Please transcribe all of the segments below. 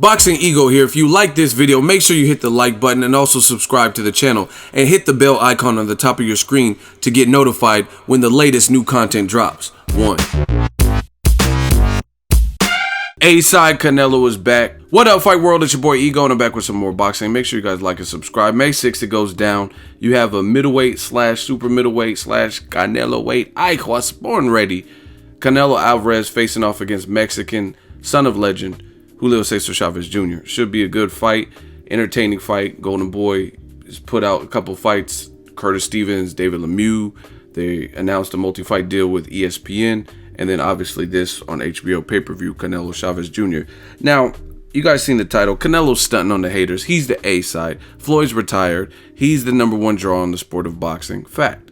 Boxing Ego here. If you like this video, make sure you hit the like button and also subscribe to the channel and hit the bell icon on the top of your screen to get notified when the latest new content drops. 1. A-side Canelo is back. What up, Fight World? It's your boy Ego, and I'm back with some more boxing. Make sure you guys like and subscribe. May 6th, it goes down. You have a middleweight slash super middleweight slash Canelo weight. I was born ready. Canelo Alvarez facing off against Mexican son of legend Julio Cesar Chavez Jr. Should be a good fight, entertaining fight. Golden Boy has put out a couple fights. Curtis Stevens, David Lemieux. They announced a multi-fight deal with ESPN. And then obviously this on HBO pay-per-view, Canelo Chavez Jr. Now, you guys seen the title. Canelo's stunting on the haters. He's the A side. Floyd's retired. He's the #1 draw in the sport of boxing. Fact.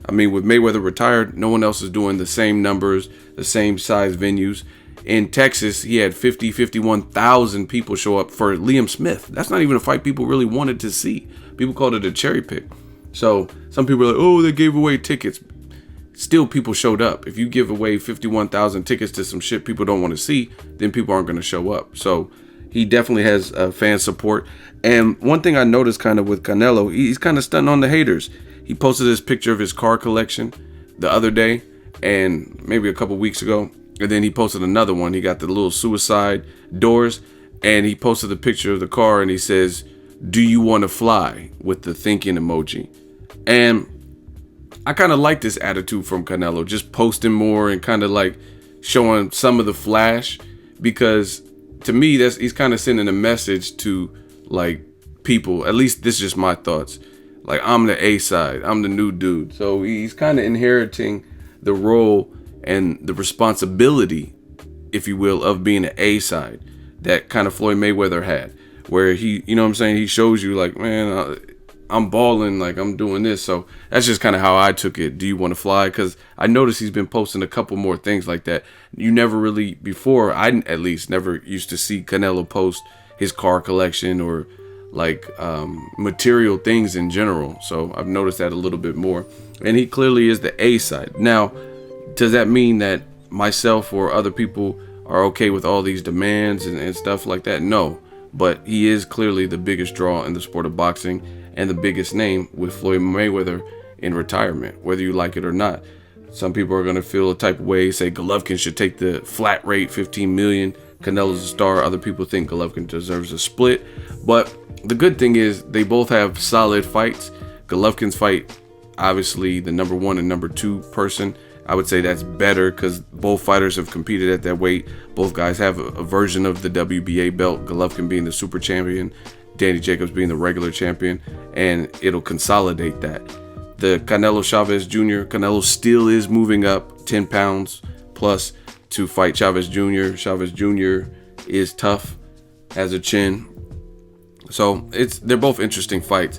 I mean, with Mayweather retired, no one else is doing the same numbers, the same size venues. In Texas, he had 51,000 people show up for Liam Smith. That's not even a fight people really wanted to see. People called it a cherry pick. So some people are like, oh, they gave away tickets. Still, people showed up. If you give away 51,000 tickets to some shit people don't want to see, then people aren't going to show up. So he definitely has fan support. And one thing I noticed kind of with Canelo, he's kind of stunting on the haters. He posted this picture of his car collection the other day and maybe a couple weeks ago. And then he posted another one. He got the little suicide doors and he posted a picture of the car and he says, "Do you want to fly?" with the thinking emoji. And I kind of like this attitude from Canelo, just posting more and kind of like showing some of the flash, because to me, he's kind of sending a message to like people. At least this is just my thoughts. Like, I'm the A side, I'm the new dude. So he's kind of inheriting the role and the responsibility, if you will, of being an A side that kind of Floyd Mayweather had, where he, you know what I'm saying, he shows you like, man, I'm balling, like I'm doing this. So that's just kind of how I took it. Do you want to fly? Because I noticed he's been posting a couple more things like that. You never really, before, I at least never used to see Canelo post his car collection or like material things in general. So I've noticed that a little bit more. And he clearly is the A side. Now, does that mean that myself or other people are okay with all these demands and stuff like that? No. But he is clearly the biggest draw in the sport of boxing and the biggest name with Floyd Mayweather in retirement, whether you like it or not. Some people are going to feel a type of way, say Golovkin should take the flat rate, 15 million. Canelo's a star. Other people think Golovkin deserves a split. But the good thing is they both have solid fights. Golovkin's fight, obviously the #1 and #2 person, I would say that's better because both fighters have competed at that weight. Both guys have a version of the WBA belt, Golovkin being the super champion, Danny Jacobs being the regular champion, and it'll consolidate that. The Canelo Chavez Jr., Canelo still is moving up 10 pounds plus to fight Chavez Jr. Chavez Jr. is tough, has a chin. So they're both interesting fights.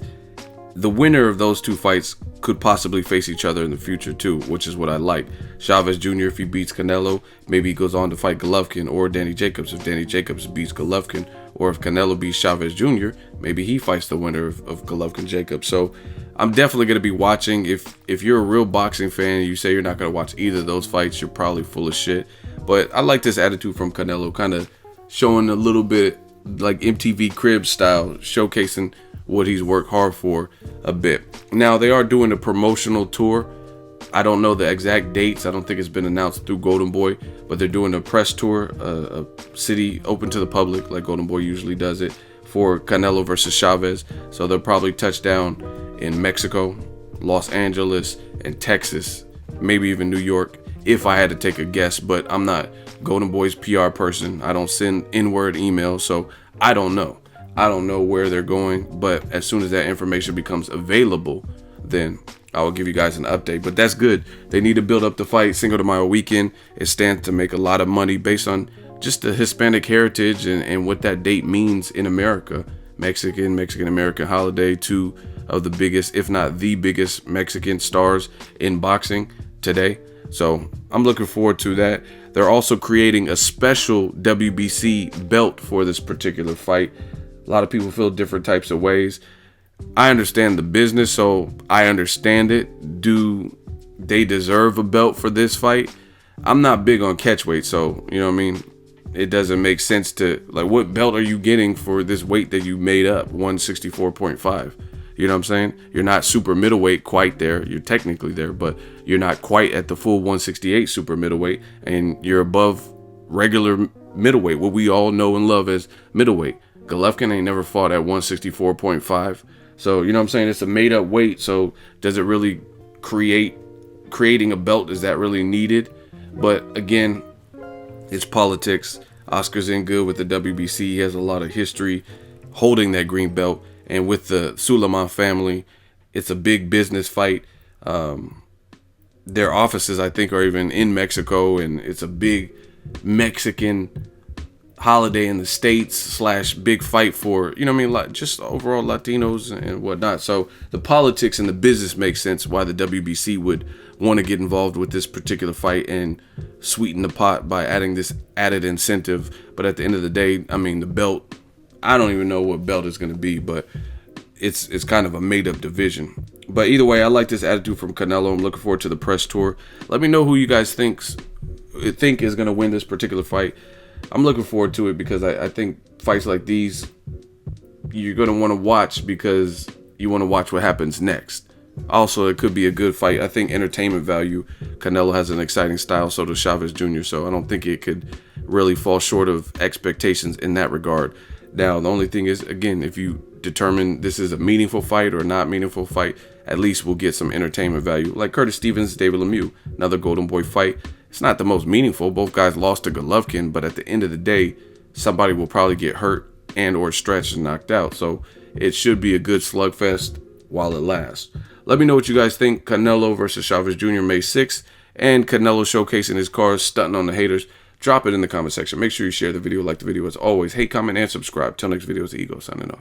The winner of those two fights could possibly face each other in the future too, which is what I like. Chavez Jr., if he beats Canelo, maybe he goes on to fight Golovkin, or Danny Jacobs if Danny Jacobs beats Golovkin, or if Canelo beats Chavez Jr., maybe he fights the winner of Golovkin Jacobs. So I'm definitely going to be watching. If you're a real boxing fan and you say you're not going to watch either of those fights, you're probably full of shit. But I like this attitude from Canelo, kind of showing a little bit like MTV Cribs style, showcasing what he's worked hard for a bit. Now, they are doing a promotional tour. I don't know the exact dates. I don't think it's been announced through Golden Boy, but they're doing a press tour, a city open to the public, like Golden Boy usually does it, for Canelo versus Chavez. So they'll probably touch down in Mexico, Los Angeles, and Texas, maybe even New York, if I had to take a guess. But I'm not Golden Boy's PR person. I don't send N-word emails, so I don't know. I don't know where they're going, but as soon as that information becomes available, then I will give you guys an update. But that's good. They need to build up the fight. Cinco de Mayo weekend, it stands to make a lot of money based on just the Hispanic heritage and what that date means in America. Mexican-American holiday, two of the biggest, if not the biggest, Mexican stars in boxing today. So I'm looking forward to that. They're also creating a special WBC belt for this particular fight. A lot of people feel different types of ways. I understand the business, so I understand it. Do they deserve a belt for this fight? I'm not big on catch weight, so, you know what I mean? it doesn't make sense to, like, what belt are you getting for this weight that you made up, 164.5? You know what I'm saying? You're not super middleweight quite there. You're technically there, but you're not quite at the full 168 super middleweight, and you're above regular middleweight, what we all know and love as middleweight. Golovkin ain't never fought at 164.5. So, you know what I'm saying? It's a made up weight. So does it really creating a belt, is that really needed? But again, it's politics. Oscar's in good with the WBC. He has a lot of history holding that green belt. And with the Suleiman family, it's a big business fight. Their offices, I think, are even in Mexico, and it's a big Mexican holiday in the States / big fight for, you know what I mean, like just overall Latinos and whatnot. So the politics and the business makes sense why the WBC would want to get involved with this particular fight and sweeten the pot by adding this added incentive. But at the end of the day, I mean, the belt, I don't even know what belt it's going to be, but it's kind of a made-up division. But either way, I like this attitude from Canelo. I'm looking forward to the press tour. Let me know who you guys think is going to win this particular fight. I'm looking forward to it because I think fights like these, you're going to want to watch because you want to watch what happens next. Also, it could be a good fight. I think entertainment value, Canelo has an exciting style, so does Chavez Jr., so I don't think it could really fall short of expectations in that regard. Now, the only thing is, again, if you determine this is a meaningful fight or not meaningful fight, at least we'll get some entertainment value. Like Curtis Stevens, David Lemieux, another Golden Boy fight. It's not the most meaningful. Both guys lost to Golovkin, but at the end of the day, somebody will probably get hurt and or stretched and knocked out. So it should be a good slugfest while it lasts. Let me know what you guys think. Canelo versus Chavez Jr. May 6th, and Canelo showcasing his cars, stunting on the haters. Drop it in the comment section. Make sure you share the video, like the video. As always, hate, comment, and subscribe. Till next video, it's Ego signing off.